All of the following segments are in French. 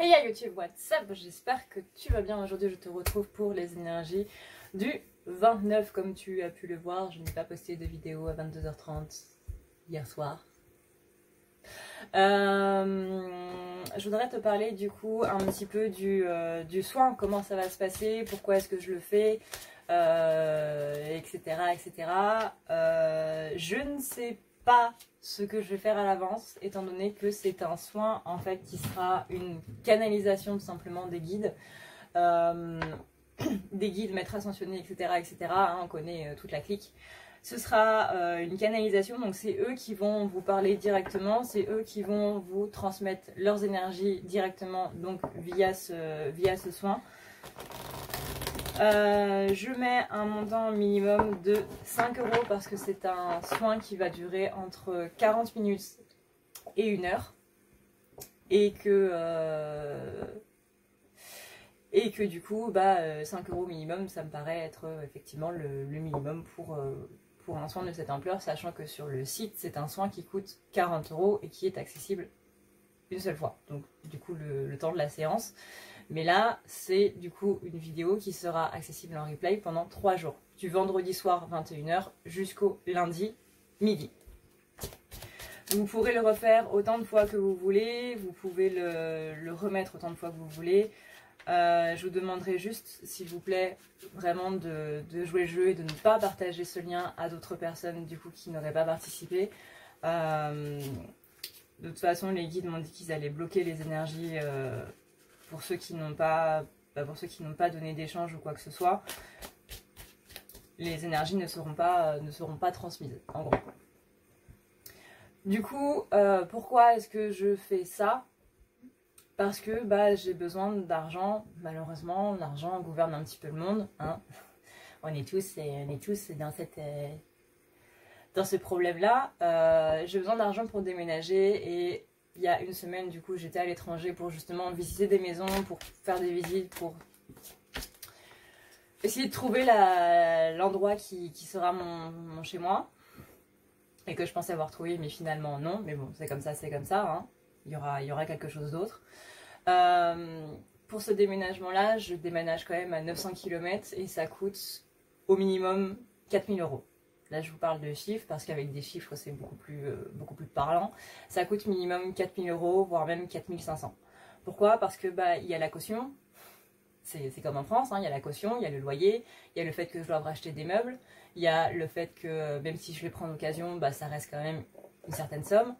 Hey ya YouTube, what's up? J'espère que tu vas bien. Aujourd'hui je te retrouve pour les énergies du 29. Comme tu as pu le voir, je n'ai pas posté de vidéo à 22h30 hier soir. Je voudrais te parler du coup un petit peu du soin, comment ça va se passer, pourquoi est-ce que je le fais, etc. etc. Je ne sais pas ce que je vais faire à l'avance, étant donné que c'est un soin en fait qui sera une canalisation tout simplement des guides. Des guides, maîtres ascensionnés, etc. etc. Hein, on connaît toute la clique. Ce sera une canalisation, donc c'est eux qui vont vous parler directement, c'est eux qui vont vous transmettre leurs énergies directement, donc via ce soin. Je mets un montant minimum de 5 € parce que c'est un soin qui va durer entre 40 minutes et 1 heure. Et que du coup, 5 € minimum, ça me paraît être effectivement le minimum pour un soin de cette ampleur, sachant que sur le site, c'est un soin qui coûte 40 € et qui est accessible une seule fois. Donc du coup, le temps de la séance. Mais là, c'est du coup une vidéo qui sera accessible en replay pendant 3 jours. Du vendredi soir 21 h jusqu'au lundi midi. Vous pourrez le refaire autant de fois que vous voulez. Vous pouvez le remettre autant de fois que vous voulez. Je vous demanderai juste, s'il vous plaît, vraiment de jouer le jeu et de ne pas partager ce lien à d'autres personnes du coup qui n'auraient pas participé. De toute façon, les guides m'ont dit qu'ils allaient bloquer les énergies pour ceux qui n'ont pas, donné d'échange ou quoi que ce soit. Les énergies ne seront pas transmises, en gros. Du coup, pourquoi est-ce que je fais ça ? Parce que j'ai besoin d'argent. Malheureusement, l'argent gouverne un petit peu le monde. Hein. On est tous dans ce problème-là. J'ai besoin d'argent pour déménager. Et il y a une semaine, du coup, j'étais à l'étranger pour justement visiter des maisons, pour faire des visites, pour essayer de trouver l'endroit qui sera mon chez-moi. Et que je pensais avoir trouvé, mais finalement non. Mais bon, c'est comme ça, hein. Il y aura quelque chose d'autre. Pour ce déménagement-là, je déménage quand même à 900 km et ça coûte au minimum 4000 €. Là, je vous parle de chiffres parce qu'avec des chiffres, c'est beaucoup plus parlant. Ça coûte minimum 4000 €, voire même 4500. Pourquoi ? Parce que il y a la caution. C'est comme en France, hein, il y a la caution, il y a le loyer, il y a le fait que je dois racheter des meubles, il y a le fait que même si je les prends en occasion, ça reste quand même une certaine somme.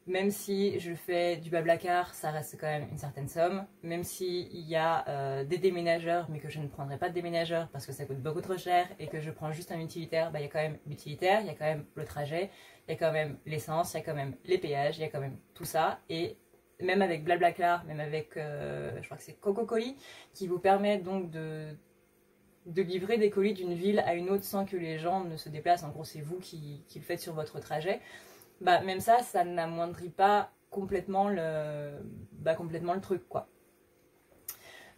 Même si je fais du Blablacar, ça reste quand même une certaine somme. Même s'il y a des déménageurs, mais que je ne prendrai pas de déménageurs parce que ça coûte beaucoup trop cher et que je prends juste un utilitaire, il y a quand même l'utilitaire, il y a quand même le trajet, il y a quand même l'essence, il y a quand même les péages, il y a quand même tout ça. Et même avec Blablacar, même avec, je crois que c'est Coco Colis, qui vous permet donc de livrer des colis d'une ville à une autre sans que les gens ne se déplacent. En gros, c'est vous qui le faites sur votre trajet. Même ça n'amoindrit pas complètement le truc, quoi.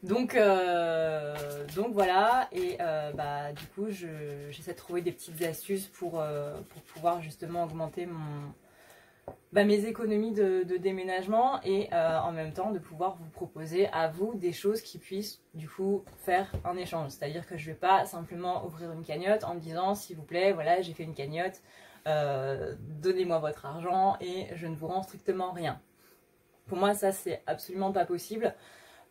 Donc voilà, et du coup, j'essaie de trouver des petites astuces pour pouvoir justement augmenter mes économies de déménagement et en même temps de pouvoir vous proposer à vous des choses qui puissent du coup faire un échange. C'est-à-dire que je ne vais pas simplement ouvrir une cagnotte en me disant s'il vous plaît, voilà, j'ai fait une cagnotte, donnez-moi votre argent et je ne vous rends strictement rien. Pour moi, ça c'est absolument pas possible.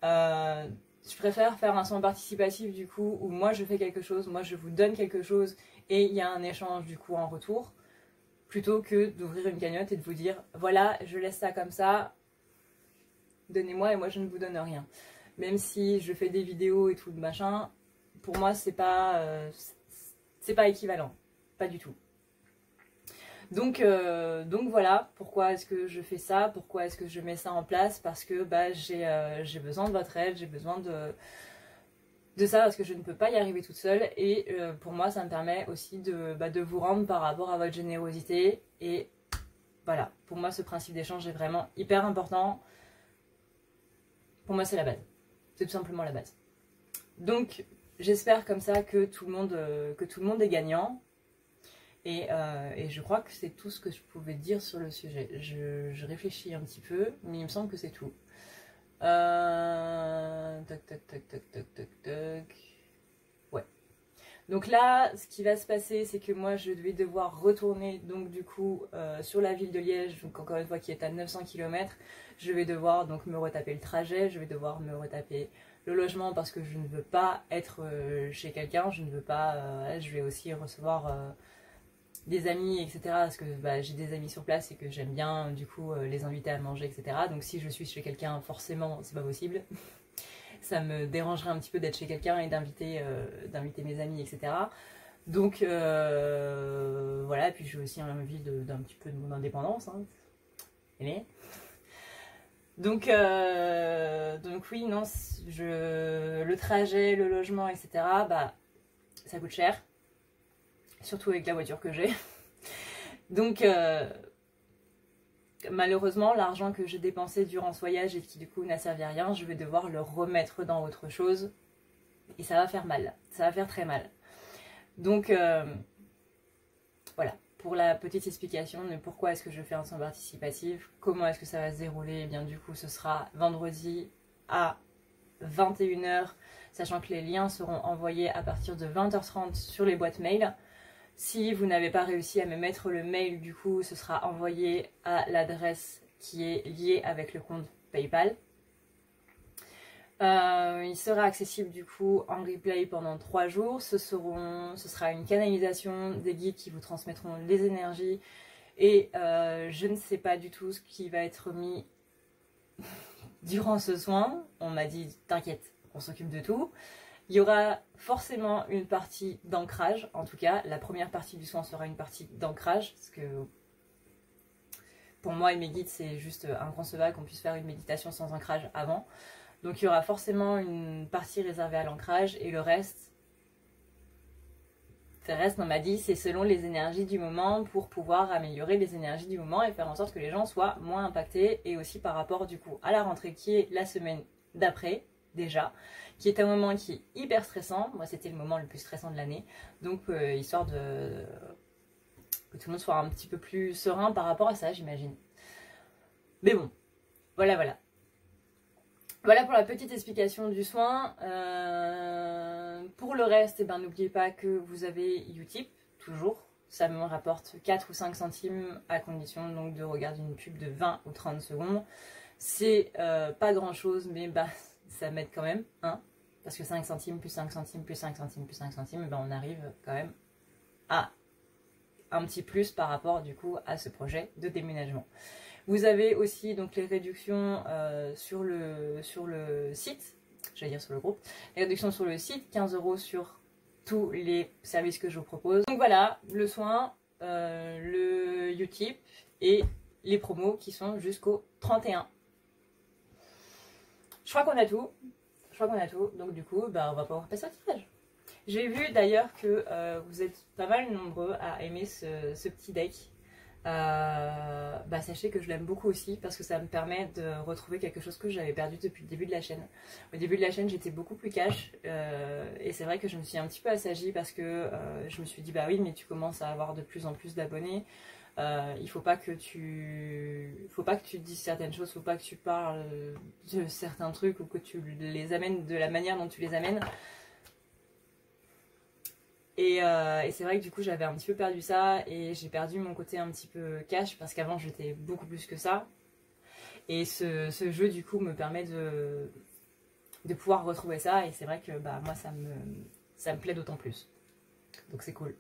Je préfère faire un soin participatif du coup où moi je fais quelque chose, moi je vous donne quelque chose et il y a un échange du coup en retour, plutôt que d'ouvrir une cagnotte et de vous dire voilà, je laisse ça comme ça, donnez-moi et moi je ne vous donne rien. Même si je fais des vidéos et tout le machin, pour moi c'est pas équivalent, pas du tout. Donc voilà, pourquoi est-ce que je fais ça, pourquoi est-ce que je mets ça en place, parce que j'ai besoin de votre aide, j'ai besoin de ça parce que je ne peux pas y arriver toute seule et pour moi ça me permet aussi de vous rendre par rapport à votre générosité et voilà, pour moi ce principe d'échange est vraiment hyper important. Pour moi c'est la base, c'est tout simplement la base. Donc j'espère comme ça que tout le monde est gagnant. Et je crois que c'est tout ce que je pouvais dire sur le sujet. Je réfléchis un petit peu, mais il me semble que c'est tout. Toc, toc, toc, toc, toc, toc, toc. Ouais. Donc là, ce qui va se passer, c'est que moi, je vais devoir retourner, donc du coup, sur la ville de Liège, donc encore une fois, qui est à 900 km. Je vais devoir donc me retaper le trajet, je vais devoir me retaper le logement parce que je ne veux pas être chez quelqu'un, je ne veux pas, je vais aussi recevoir des amis, etc. Parce que bah, j'ai des amis sur place et que j'aime bien du coup les inviter à manger, etc. Donc si je suis chez quelqu'un, forcément, c'est pas possible. Ça me dérangerait un petit peu d'être chez quelqu'un et d'inviter mes amis, etc. Donc voilà, et puis j'ai aussi envie d'un petit peu de mon indépendance. Hein. Donc oui, non, le trajet, le logement, etc., bah, ça coûte cher. Surtout avec la voiture que j'ai. Donc malheureusement, l'argent que j'ai dépensé durant ce voyage et qui du coup n'a servi à rien, je vais devoir le remettre dans autre chose. Et ça va faire mal. Ça va faire très mal. Donc voilà. Pour la petite explication de pourquoi est-ce que je fais un soin participatif, comment est-ce que ça va se dérouler, et bien du coup ce sera vendredi à 21 h, sachant que les liens seront envoyés à partir de 20 h 30 sur les boîtes mail. Si vous n'avez pas réussi à me mettre le mail, du coup ce sera envoyé à l'adresse qui est liée avec le compte PayPal. Il sera accessible du coup en replay pendant 3 jours. Ce sera une canalisation des guides qui vous transmettront les énergies. Et je ne sais pas du tout ce qui va être mis durant ce soin. On m'a dit t'inquiète, on s'occupe de tout. Il y aura forcément une partie d'ancrage. En tout cas, la première partie du soin sera une partie d'ancrage. Parce que pour moi et mes guides, c'est juste inconcevable qu'on puisse faire une méditation sans ancrage avant. Donc il y aura forcément une partie réservée à l'ancrage et le reste, on m'a dit, c'est selon les énergies du moment pour pouvoir améliorer les énergies du moment et faire en sorte que les gens soient moins impactés et aussi par rapport du coup à la rentrée qui est la semaine d'après déjà, qui est un moment qui est hyper stressant. Moi c'était le moment le plus stressant de l'année, donc histoire de que tout le monde soit un petit peu plus serein par rapport à ça, j'imagine. Mais bon, voilà. Voilà pour la petite explication du soin. Pour le reste, eh ben, n'oubliez pas que vous avez Utip, toujours. Ça me rapporte 4 ou 5 centimes à condition donc de regarder une pub de 20 ou 30 secondes. C'est pas grand chose, mais bah, ça m'aide quand même. Hein, parce que 5 centimes plus 5 centimes plus 5 centimes plus 5 centimes, eh ben, on arrive quand même à un petit plus par rapport du coup à ce projet de déménagement. Vous avez aussi donc les réductions sur le site, j'allais dire sur le groupe, les réductions sur le site, 15 € sur tous les services que je vous propose. Donc voilà, le soin, le Utip et les promos qui sont jusqu'au 31. Je crois qu'on a tout. Donc du coup, bah, on va pouvoir passer au tirage. J'ai vu d'ailleurs que vous êtes pas mal nombreux à aimer ce petit deck. Bah sachez que je l'aime beaucoup aussi parce que ça me permet de retrouver quelque chose que j'avais perdu depuis le début de la chaîne. Au début de la chaîne j'étais beaucoup plus cash et c'est vrai que je me suis un petit peu assagie parce que je me suis dit bah oui mais tu commences à avoir de plus en plus d'abonnés, il faut pas que tu dises certaines choses, faut pas que tu parles de certains trucs ou que tu les amènes de la manière dont tu les amènes. Et c'est vrai que du coup j'avais un petit peu perdu ça et j'ai perdu mon côté un petit peu cash parce qu'avant j'étais beaucoup plus que ça. Et ce jeu du coup me permet de pouvoir retrouver ça et c'est vrai que bah, moi ça me plaît d'autant plus. Donc c'est cool.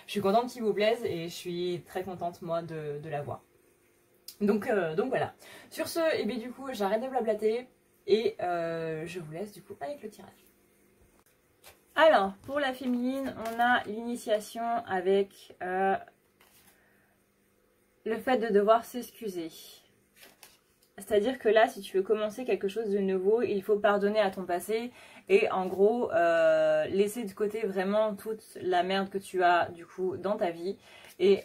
Je suis contente qu'il vous plaise et je suis très contente moi de l'avoir. Donc voilà. Sur ce, et bien du coup j'arrête de blablater et je vous laisse du coup avec le tirage. Alors, pour la féminine, on a l'initiation avec le fait de devoir s'excuser. C'est-à-dire que là, si tu veux commencer quelque chose de nouveau, il faut pardonner à ton passé et en gros, laisser de côté vraiment toute la merde que tu as du coup dans ta vie et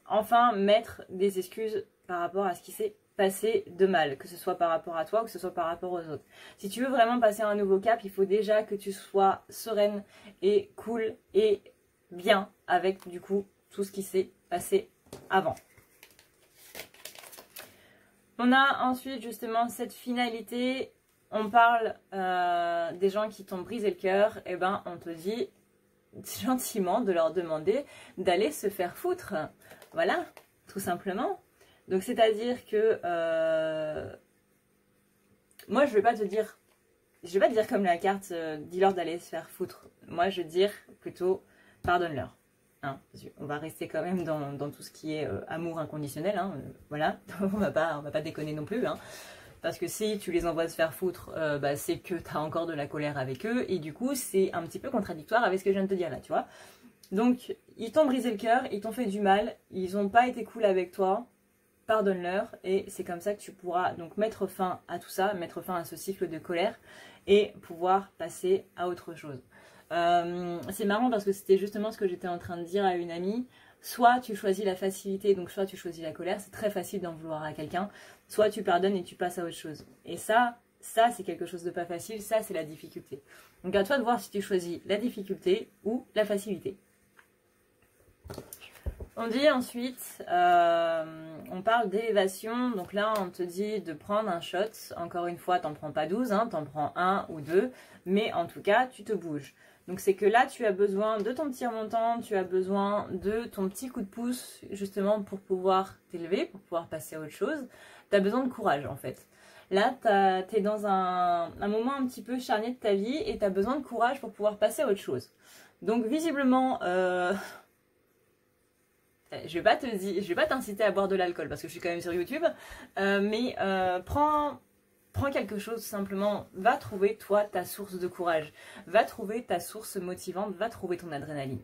enfin mettre des excuses par rapport à ce qui s'est passer de mal, que ce soit par rapport à toi ou que ce soit par rapport aux autres. Si tu veux vraiment passer un nouveau cap, il faut déjà que tu sois sereine et cool et bien avec du coup tout ce qui s'est passé avant. On a ensuite justement cette finalité, on parle des gens qui t'ont brisé le cœur, et ben on te dit gentiment de leur demander d'aller se faire foutre. Voilà, tout simplement. Donc c'est-à-dire que moi je vais pas te dire comme la carte, dis-leur d'aller se faire foutre. Moi je vais dire plutôt pardonne-leur. Hein, on va rester quand même dans tout ce qui est amour inconditionnel, hein, voilà, on va pas déconner non plus, hein, parce que si tu les envoies se faire foutre, bah, c'est que tu as encore de la colère avec eux, et du coup c'est un petit peu contradictoire avec ce que je viens de te dire là, tu vois. Donc ils t'ont brisé le cœur, ils t'ont fait du mal, ils n'ont pas été cool avec toi, pardonne-leur, et c'est comme ça que tu pourras donc mettre fin à tout ça, mettre fin à ce cycle de colère, et pouvoir passer à autre chose. C'est marrant parce que c'était justement ce que j'étais en train de dire à une amie. Soit tu choisis la facilité, donc soit tu choisis la colère, c'est très facile d'en vouloir à quelqu'un, soit tu pardonnes et tu passes à autre chose. Et ça c'est quelque chose de pas facile, ça c'est la difficulté. Donc à toi de voir si tu choisis la difficulté ou la facilité. On dit ensuite, on parle d'élévation, donc là on te dit de prendre un shot, encore une fois t'en prends pas 12, hein, t'en prends 1 ou 2, mais en tout cas tu te bouges. Donc c'est que là tu as besoin de ton petit remontant, tu as besoin de ton petit coup de pouce justement pour pouvoir t'élever, pour pouvoir passer à autre chose. Tu as besoin de courage en fait. Là tu es dans un moment un petit peu charnier de ta vie et tu as besoin de courage pour pouvoir passer à autre chose. Donc visiblement, je vais pas t'inciter à boire de l'alcool parce que je suis quand même sur YouTube, mais prends quelque chose simplement, va trouver toi ta source de courage, va trouver ta source motivante, va trouver ton adrénaline.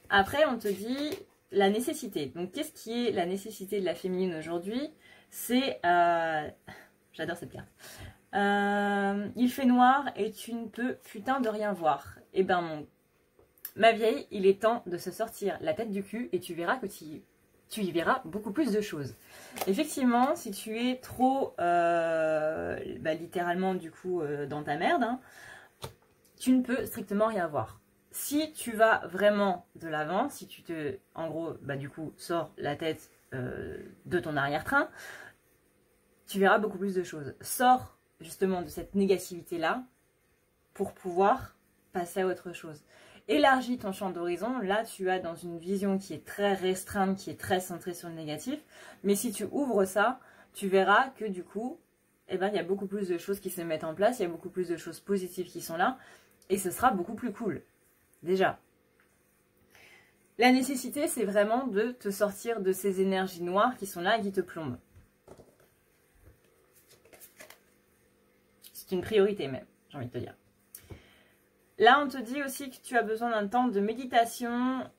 Après on te dit la nécessité. Donc qu'est-ce qui est la nécessité de la féminine aujourd'hui? C'est, j'adore cette carte. Il fait noir et tu ne peux putain de rien voir. Et ben ma vieille, il est temps de se sortir la tête du cul et tu verras que tu y verras beaucoup plus de choses. Effectivement, si tu es trop, littéralement du coup, dans ta merde, hein, tu ne peux strictement rien voir. Si tu vas vraiment de l'avant, si tu te, en gros, du coup, sors la tête de ton arrière-train, tu verras beaucoup plus de choses. Sors justement de cette négativité-là pour pouvoir passer à autre chose. Élargis ton champ d'horizon, là tu as dans une vision qui est très restreinte, qui est très centrée sur le négatif, mais si tu ouvres ça, tu verras que du coup, il y a beaucoup plus de choses qui se mettent en place, il y a beaucoup plus de choses positives qui sont là, et ce sera beaucoup plus cool, déjà. La nécessité, c'est vraiment de te sortir de ces énergies noires qui sont là et qui te plombent. C'est une priorité même, j'ai envie de te dire. Là, on te dit aussi que tu as besoin d'un temps de méditation.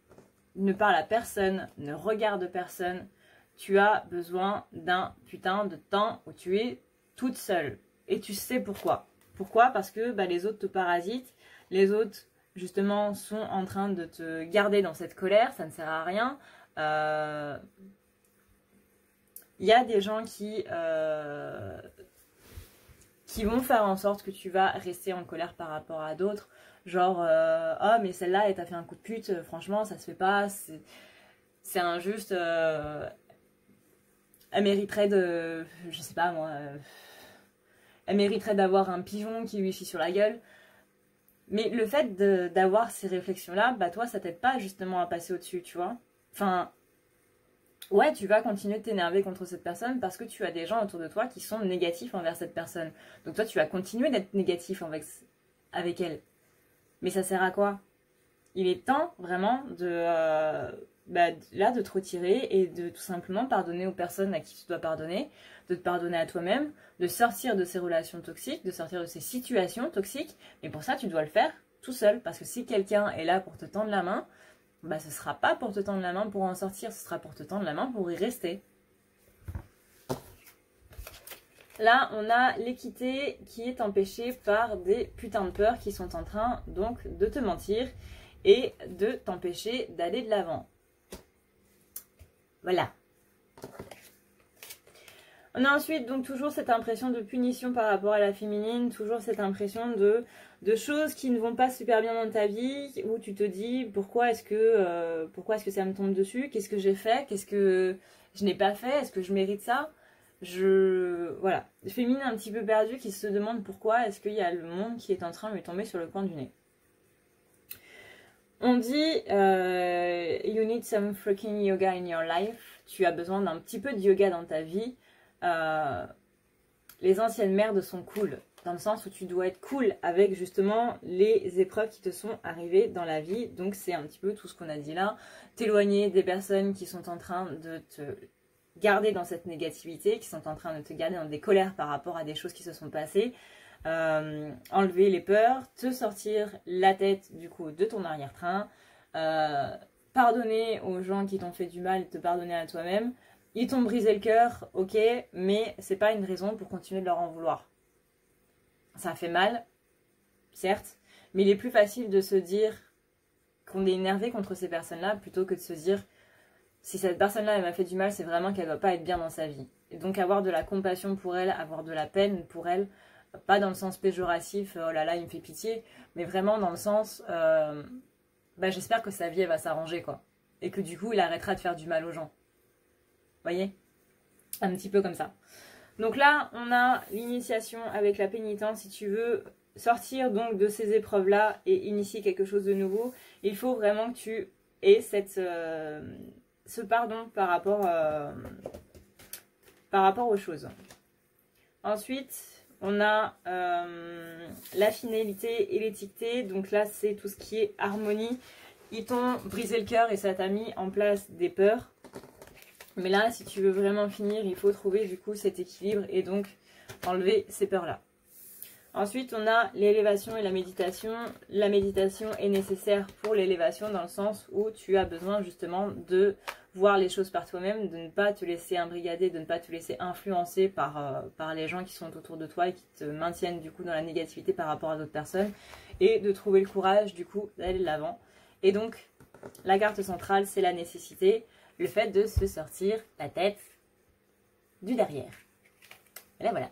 Ne parle à personne, ne regarde personne. Tu as besoin d'un putain de temps où tu es toute seule. Et tu sais pourquoi. Pourquoi? Parce que les autres te parasitent. Les autres, justement, sont en train de te garder dans cette colère. Ça ne sert à rien. Il y a des gens qui vont faire en sorte que tu vas rester en colère par rapport à d'autres. Genre, oh mais celle-là elle t'a fait un coup de pute, franchement ça se fait pas, c'est injuste, elle mériterait de, je sais pas moi, elle mériterait d'avoir un pigeon qui lui chie sur la gueule. Mais le fait d'avoir ces réflexions-là, toi ça t'aide pas justement à passer au-dessus, tu vois. Enfin, ouais, tu vas continuer de t'énerver contre cette personne parce que tu as des gens autour de toi qui sont négatifs envers cette personne. Donc toi tu vas continuer d'être négatif avec elle. Mais ça sert à quoi? Il est temps vraiment de te retirer et de tout simplement pardonner aux personnes à qui tu dois pardonner, de te pardonner à toi-même, de sortir de ces relations toxiques, de sortir de ces situations toxiques. Et pour ça, tu dois le faire tout seul. Parce que si quelqu'un est là pour te tendre la main, ce ne sera pas pour te tendre la main pour en sortir, ce sera pour te tendre la main pour y rester. Là, on a l'équité qui est empêchée par des putains de peurs qui sont en train donc de te mentir et de t'empêcher d'aller de l'avant. Voilà. On a ensuite donc toujours cette impression de punition par rapport à la féminine, toujours cette impression de choses qui ne vont pas super bien dans ta vie, où tu te dis pourquoi est-ce que ça me tombe dessus, qu'est-ce que j'ai fait, qu'est-ce que je n'ai pas fait, est-ce que je mérite ça? Voilà, féminine un petit peu perdue qui se demande pourquoi est-ce qu'il y a le monde qui est en train de lui tomber sur le coin du nez. On dit you need some freaking yoga in your life. Tu as besoin d'un petit peu de yoga dans ta vie. Les anciennes merdes sont cool, dans le sens où tu dois être cool avec justement les épreuves qui te sont arrivées dans la vie. Donc c'est un petit peu tout ce qu'on a dit là. T'éloigner des personnes qui sont en train de te garder dans cette négativité, qui sont en train de te garder dans des colères par rapport à des choses qui se sont passées. Enlever les peurs, te sortir la tête du coup de ton arrière-train, pardonner aux gens qui t'ont fait du mal et te pardonner à toi-même. Ils t'ont brisé le cœur, ok, mais c'est pas une raison pour continuer de leur en vouloir. Ça fait mal, certes, mais il est plus facile de se dire qu'on est énervé contre ces personnes-là plutôt que de se dire si cette personne-là elle m'a fait du mal, c'est vraiment qu'elle doit pas être bien dans sa vie. Et donc avoir de la compassion pour elle, avoir de la peine pour elle, pas dans le sens péjoratif, oh là là, il me fait pitié, mais vraiment dans le sens, j'espère que sa vie elle va s'arranger quoi, et que du coup il arrêtera de faire du mal aux gens. Voyez, un petit peu comme ça. Donc là, on a l'initiation avec la pénitence. Si tu veux sortir donc de ces épreuves-là et initier quelque chose de nouveau, il faut vraiment que tu aies ce pardon par rapport aux choses. Ensuite, on a la finalité et l'étiqueté. Donc là, c'est tout ce qui est harmonie. Ils t'ont brisé le cœur et ça t'a mis en place des peurs. Mais là, si tu veux vraiment finir, il faut trouver du coup cet équilibre et donc enlever ces peurs-là. Ensuite, on a l'élévation et la méditation. La méditation est nécessaire pour l'élévation dans le sens où tu as besoin justement de voir les choses par toi-même, de ne pas te laisser imbrigader, de ne pas te laisser influencer par les gens qui sont autour de toi et qui te maintiennent du coup dans la négativité par rapport à d'autres personnes et de trouver le courage du coup d'aller de l'avant. Et donc, la carte centrale, c'est la nécessité. Le fait de se sortir la tête du derrière. Et là, voilà.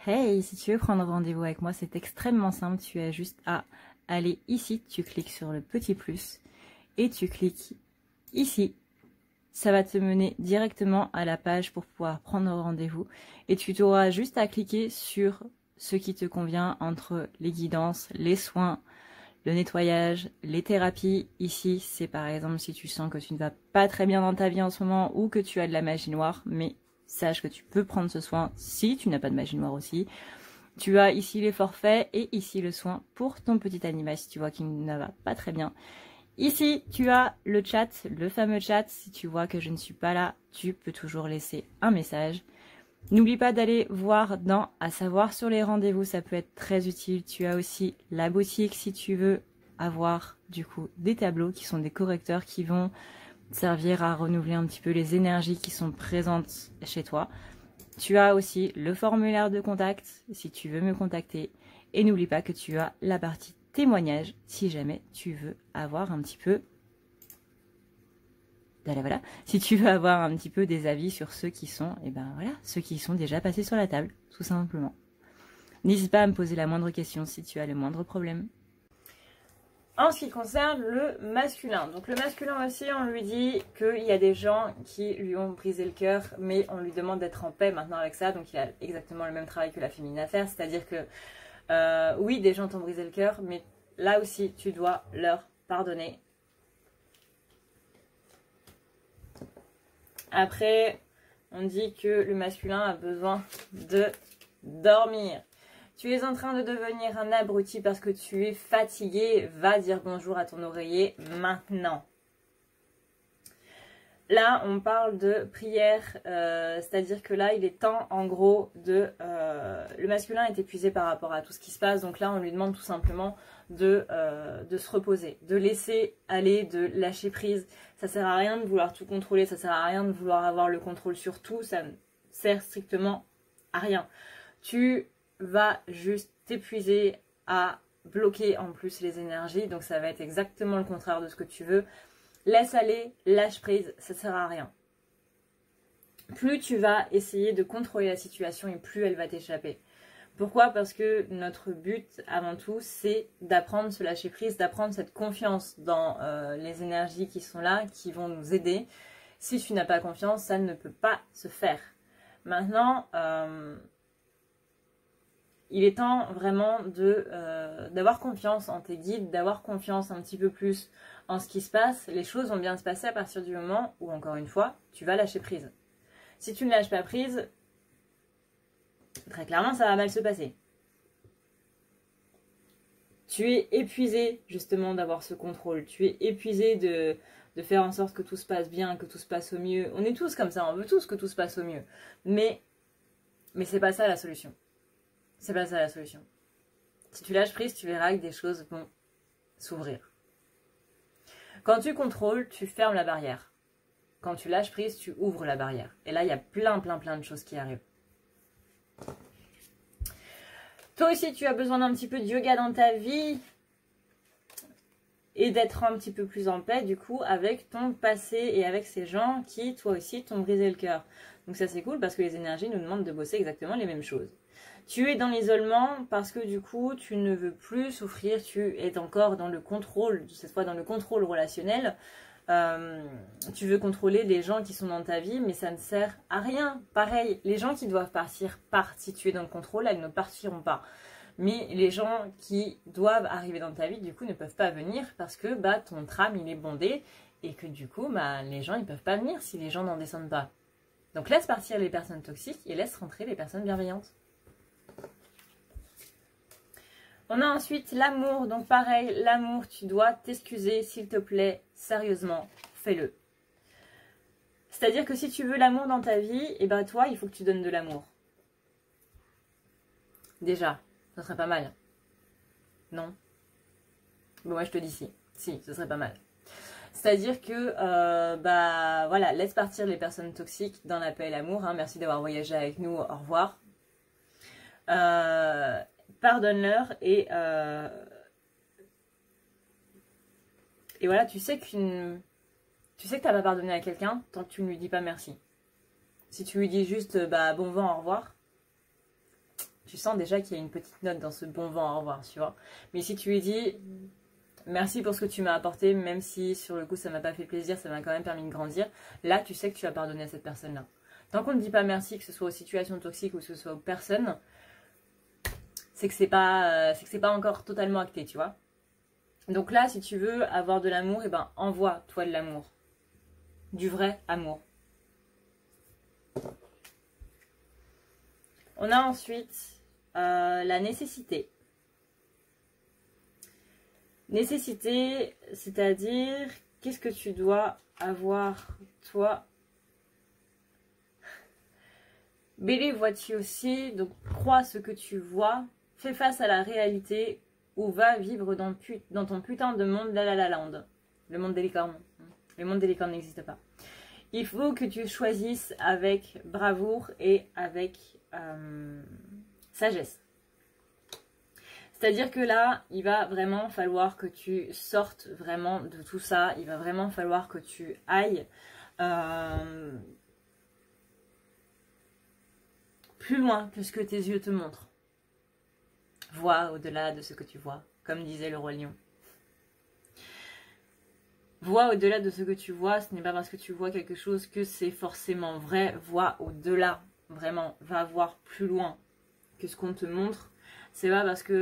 Hey, si tu veux prendre rendez-vous avec moi, c'est extrêmement simple. Tu as juste à aller ici. Tu cliques sur le petit plus et tu cliques ici. Ça va te mener directement à la page pour pouvoir prendre rendez-vous. Et tu auras juste à cliquer sur ce qui te convient entre les guidances, les soins, le nettoyage, les thérapies. Ici, c'est par exemple si tu sens que tu ne vas pas très bien dans ta vie en ce moment ou que tu as de la magie noire, mais sache que tu peux prendre ce soin si tu n'as pas de magie noire aussi. Tu as ici les forfaits et ici le soin pour ton petit animal si tu vois qu'il ne va pas très bien. Ici, tu as le chat, le fameux chat. Si tu vois que je ne suis pas là, tu peux toujours laisser un message. N'oublie pas d'aller voir dans à savoir sur les rendez-vous, ça peut être très utile. Tu as aussi la boutique si tu veux avoir du coup des tableaux qui sont des correcteurs qui vont servir à renouveler un petit peu les énergies qui sont présentes chez toi. Tu as aussi le formulaire de contact si tu veux me contacter. Et n'oublie pas que tu as la partie témoignage si jamais tu veux avoir un petit peu... Voilà. Si tu veux avoir un petit peu des avis sur ceux qui sont, ceux qui sont déjà passés sur la table, tout simplement. N'hésite pas à me poser la moindre question si tu as le moindre problème. En ce qui concerne le masculin, donc le masculin aussi, on lui dit qu'il y a des gens qui lui ont brisé le cœur, mais on lui demande d'être en paix maintenant avec ça, donc il a exactement le même travail que la féminine à faire, c'est-à-dire que oui, des gens t'ont brisé le cœur, mais là aussi, tu dois leur pardonner. Après, on dit que le masculin a besoin de dormir. Tu es en train de devenir un abruti parce que tu es fatigué. Va dire bonjour à ton oreiller maintenant. Là, on parle de prière, c'est-à-dire que là, il est temps, en gros, le masculin est épuisé par rapport à tout ce qui se passe. Donc là, on lui demande tout simplement de se reposer, de laisser aller, de lâcher prise. Ça sert à rien de vouloir tout contrôler, ça sert à rien de vouloir avoir le contrôle sur tout. Ça ne sert strictement à rien. Tu vas juste t'épuiser à bloquer en plus les énergies. Donc ça va être exactement le contraire de ce que tu veux. Laisse aller, lâche prise, ça ne sert à rien. plus tu vas essayer de contrôler la situation et plus elle va t'échapper. Pourquoi? Parce que notre but avant tout, c'est d'apprendre ce lâcher prise, d'apprendre cette confiance dans les énergies qui sont là, qui vont nous aider. Si tu n'as pas confiance, ça ne peut pas se faire. Maintenant, il est temps vraiment d'avoir confiance en tes guides, d'avoir confiance un petit peu plus en ce qui se passe. Les choses vont bien se passer à partir du moment où, encore une fois, tu vas lâcher prise. Si tu ne lâches pas prise, très clairement, ça va mal se passer. Tu es épuisé justement d'avoir ce contrôle. Tu es épuisé de faire en sorte que tout se passe bien, que tout se passe au mieux. On est tous comme ça, on veut tous que tout se passe au mieux. Mais c'est pas ça la solution. C'est pas ça la solution. Si tu lâches prise, tu verras que des choses vont s'ouvrir. Quand tu contrôles, tu fermes la barrière. Quand tu lâches prise, tu ouvres la barrière. Et là, il y a plein de choses qui arrivent. Toi aussi, tu as besoin d'un petit peu de yoga dans ta vie et d'être un petit peu plus en paix, du coup, avec ton passé et avec ces gens qui, toi aussi, t'ont brisé le cœur. Donc ça, c'est cool parce que les énergies nous demandent de bosser exactement les mêmes choses. Tu es dans l'isolement parce que, du coup, tu ne veux plus souffrir, tu es encore dans le contrôle, cette fois dans le contrôle relationnel. Tu veux contrôler les gens qui sont dans ta vie, mais ça ne sert à rien. Pareil, les gens qui doivent partir partent. Si tu es dans le contrôle, elles ne partiront pas. Mais les gens qui doivent arriver dans ta vie, du coup, ne peuvent pas venir parce que ton tram, il est bondé et que du coup, les gens, ils peuvent pas venir si les gens n'en descendent pas. Donc laisse partir les personnes toxiques et laisse rentrer les personnes bienveillantes. On a ensuite l'amour. Donc pareil, l'amour, tu dois t'excuser, s'il te plaît, sérieusement, fais-le. C'est-à-dire que si tu veux l'amour dans ta vie, toi, il faut que tu donnes de l'amour. Déjà, ça serait pas mal. Non? Bon, moi je te dis si. Si, ce serait pas mal. C'est-à-dire que, voilà, laisse partir les personnes toxiques dans la paix et l'amour. Hein. Merci d'avoir voyagé avec nous, au revoir. Pardonne-leur et voilà, tu sais que tu n'as pas pardonné à quelqu'un tant que tu ne lui dis pas merci. Si tu lui dis juste bon vent, au revoir, tu sens déjà qu'il y a une petite note dans ce bon vent, au revoir, tu vois. Mais si tu lui dis merci pour ce que tu m'as apporté, même si sur le coup ça m'a pas fait plaisir, ça m'a quand même permis de grandir, là tu sais que tu as pardonné à cette personne-là. Tant qu'on ne dit pas merci, que ce soit aux situations toxiques ou que ce soit aux personnes, c'est que c'est pas encore totalement acté, tu vois. Donc là, si tu veux avoir de l'amour, envoie-toi de l'amour. Du vrai amour. On a ensuite la nécessité. Nécessité, c'est-à-dire, qu'est-ce que tu dois avoir, toi? Believe what you see, donc crois ce que tu vois. Fais face à la réalité ou va vivre dans ton putain de monde la la la land. Le monde des licornes. Le monde des licornes n'existe pas. Il faut que tu choisisses avec bravoure et avec sagesse. C'est-à-dire que là, il va vraiment falloir que tu sortes vraiment de tout ça. Il va vraiment falloir que tu ailles plus loin que ce que tes yeux te montrent. Vois au-delà de ce que tu vois, comme disait le roi lion. Vois au-delà de ce que tu vois, ce n'est pas parce que tu vois quelque chose que c'est forcément vrai. Vois au-delà, vraiment, va voir plus loin que ce qu'on te montre. C'est pas parce que,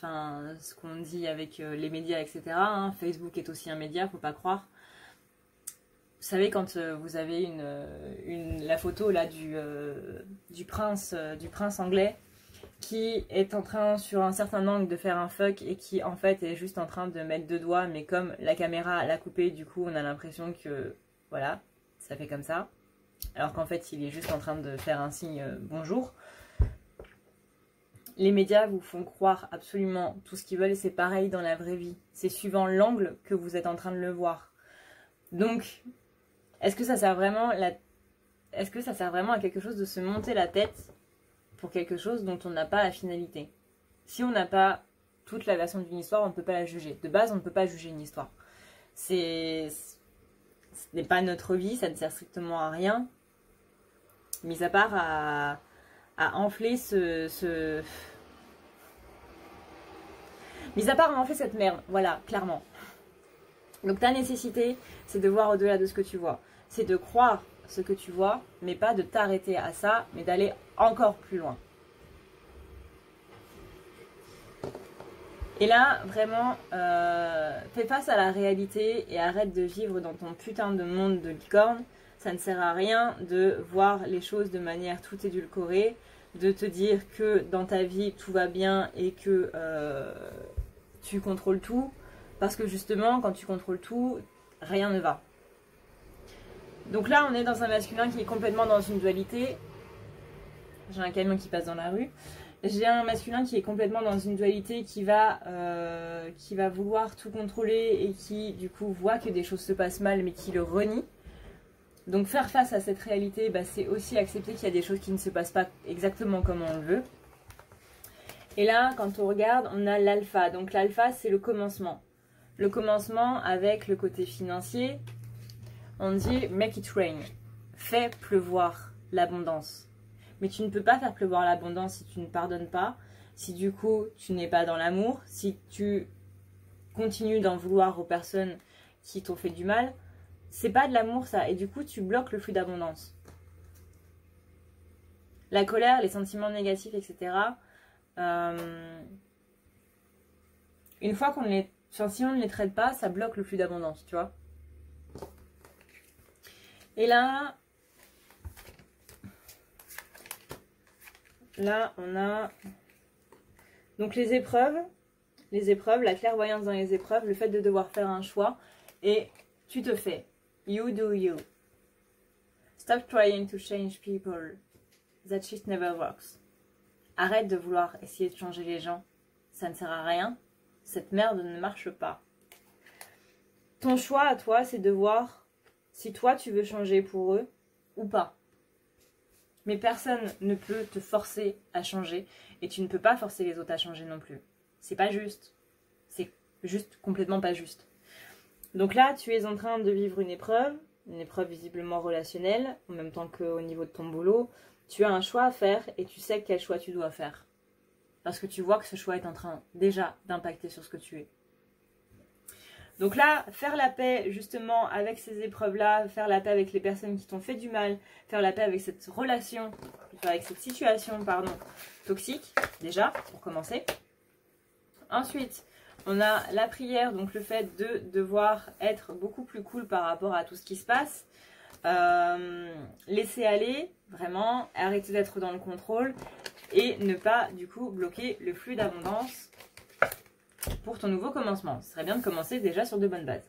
ce qu'on dit avec les médias, etc. Hein, Facebook est aussi un média, faut pas croire. Vous savez, quand vous avez la photo là du prince anglais, qui est en train, sur un certain angle, de faire un fuck et qui en fait est juste en train de mettre deux doigts, mais comme la caméra l'a coupé, du coup on a l'impression que voilà, ça fait comme ça, alors qu'en fait il est juste en train de faire un signe bonjour. Les médias vous font croire absolument tout ce qu'ils veulent et c'est pareil dans la vraie vie, c'est suivant l'angle que vous êtes en train de le voir. Donc est-ce que ça sert vraiment à quelque chose de se monter la tête pour quelque chose dont on n'a pas la finalité? Si on n'a pas toute la version d'une histoire, on ne peut pas la juger. De base, on ne peut pas juger une histoire. Ce n'est pas notre vie, ça ne sert strictement à rien. mis à part à enfler mis à part à enfler cette merde, voilà, clairement. Donc ta nécessité, c'est de voir au-delà de ce que tu vois. C'est de croire ce que tu vois, mais pas de t'arrêter à ça, mais d'aller encore plus loin. Et là, vraiment, fais face à la réalité et arrête de vivre dans ton putain de monde de licorne. Ça ne sert à rien de voir les choses de manière tout édulcorée, de te dire que dans ta vie tout va bien et que tu contrôles tout. Parce que justement, quand tu contrôles tout, rien ne va. Donc là, on est dans un masculin qui est complètement dans une dualité. J'ai un camion qui passe dans la rue. J'ai un masculin qui est complètement dans une dualité qui va vouloir tout contrôler et qui du coup voit que des choses se passent mal mais qui le renie. Donc faire face à cette réalité, bah, c'est aussi accepter qu'il y a des choses qui ne se passent pas exactement comme on le veut. Et là, quand on regarde, on a l'alpha. Donc l'alpha, c'est le commencement. Le commencement avec le côté financier, on dit make it rain. Fais pleuvoir l'abondance. Mais tu ne peux pas faire pleuvoir l'abondance si tu ne pardonnes pas, si du coup tu n'es pas dans l'amour, si tu continues d'en vouloir aux personnes qui t'ont fait du mal. C'est pas de l'amour ça, et du coup tu bloques le flux d'abondance. La colère, les sentiments négatifs, etc. Une fois qu'on les... Enfin, si on ne les traite pas, ça bloque le flux d'abondance, tu vois. Et là, on a donc les épreuves, la clairvoyance dans les épreuves, le fait de devoir faire un choix, et tu te fais. You do you. Stop trying to change people. That shit never works. Arrête de vouloir essayer de changer les gens. Ça ne sert à rien. Cette merde ne marche pas. Ton choix à toi, c'est de voir si toi tu veux changer pour eux ou pas. Mais personne ne peut te forcer à changer et tu ne peux pas forcer les autres à changer non plus. C'est pas juste. C'est juste complètement pas juste. Donc là, tu es en train de vivre une épreuve visiblement relationnelle, en même temps qu'au niveau de ton boulot. Tu as un choix à faire et tu sais quel choix tu dois faire. Parce que tu vois que ce choix est en train déjà d'impacter sur ce que tu es. Donc là, faire la paix justement avec ces épreuves-là, faire la paix avec les personnes qui t'ont fait du mal, faire la paix avec cette relation, avec cette situation, pardon, toxique, déjà, pour commencer. Ensuite, on a la prière, donc le fait de devoir être beaucoup plus cool par rapport à tout ce qui se passe. Laisser aller, vraiment, arrêter d'être dans le contrôle et ne pas, du coup, bloquer le flux d'abondance pour ton nouveau commencement. Ce serait bien de commencer déjà sur de bonnes bases.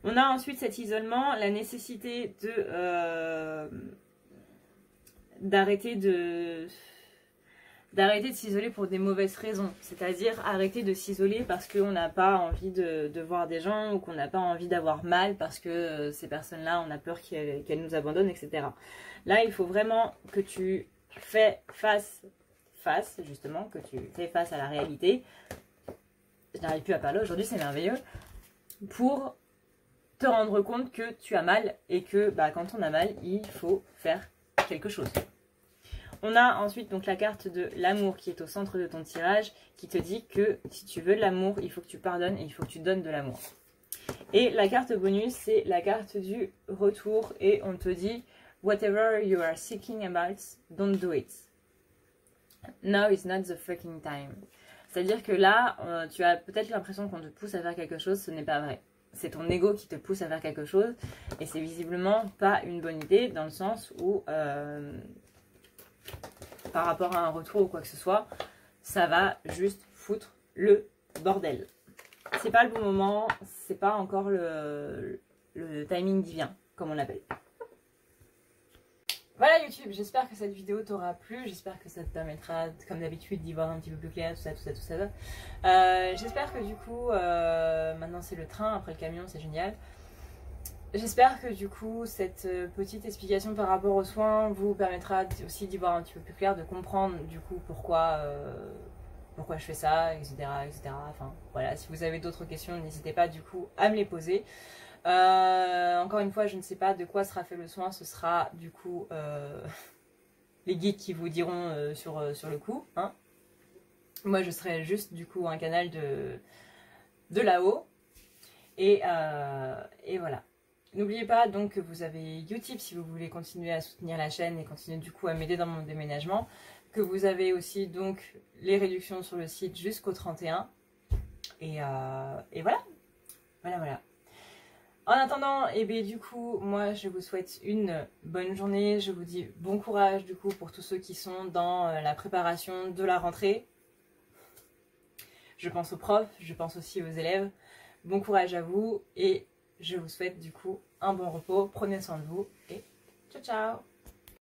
On a ensuite cet isolement, la nécessité de d'arrêter de s'isoler pour des mauvaises raisons. C'est-à-dire arrêter de s'isoler parce qu'on n'a pas envie de voir des gens ou qu'on n'a pas envie d'avoir mal parce que ces personnes-là, on a peur qu'elles nous abandonnent, etc. Là, il faut vraiment que tu fais face, justement, que tu fais face à la réalité. Je n'arrive plus à parler aujourd'hui, c'est merveilleux. Pour te rendre compte que tu as mal et que quand on a mal, il faut faire quelque chose. On a ensuite donc la carte de l'amour qui est au centre de ton tirage, qui te dit que si tu veux de l'amour, il faut que tu pardonnes et il faut que tu donnes de l'amour. Et la carte bonus, c'est la carte du retour et on te dit « Whatever you are seeking about, don't do it. Now is not the fucking time. » C'est-à-dire que là, tu as peut-être l'impression qu'on te pousse à faire quelque chose, ce n'est pas vrai. C'est ton ego qui te pousse à faire quelque chose et c'est visiblement pas une bonne idée dans le sens où... par rapport à un retour ou quoi que ce soit, ça va juste foutre le bordel. C'est pas le bon moment, c'est pas encore le timing divin, comme on l'appelle. Voilà YouTube, j'espère que cette vidéo t'aura plu, j'espère que ça te permettra, comme d'habitude, d'y voir un petit peu plus clair, tout ça. J'espère que du coup, maintenant c'est le train, après le camion, c'est génial. J'espère que du coup cette petite explication par rapport aux soins vous permettra aussi d'y voir un petit peu plus clair, de comprendre du coup pourquoi je fais ça, etc. Enfin voilà, si vous avez d'autres questions, n'hésitez pas du coup à me les poser. Encore une fois, je ne sais pas de quoi sera fait le soin. Ce sera du coup les guides qui vous diront sur le coup. Hein. Moi, je serai juste du coup un canal de là-haut. Et voilà. N'oubliez pas donc que vous avez Utip si vous voulez continuer à soutenir la chaîne et continuer du coup à m'aider dans mon déménagement. Que vous avez aussi donc les réductions sur le site jusqu'au 31. Et voilà. Voilà. En attendant, et bien du coup, moi je vous souhaite une bonne journée. Je vous dis bon courage du coup pour tous ceux qui sont dans la préparation de la rentrée. Je pense aux profs, je pense aussi aux élèves. Bon courage à vous et je vous souhaite du coup un bon repos. Prenez soin de vous et ciao ciao.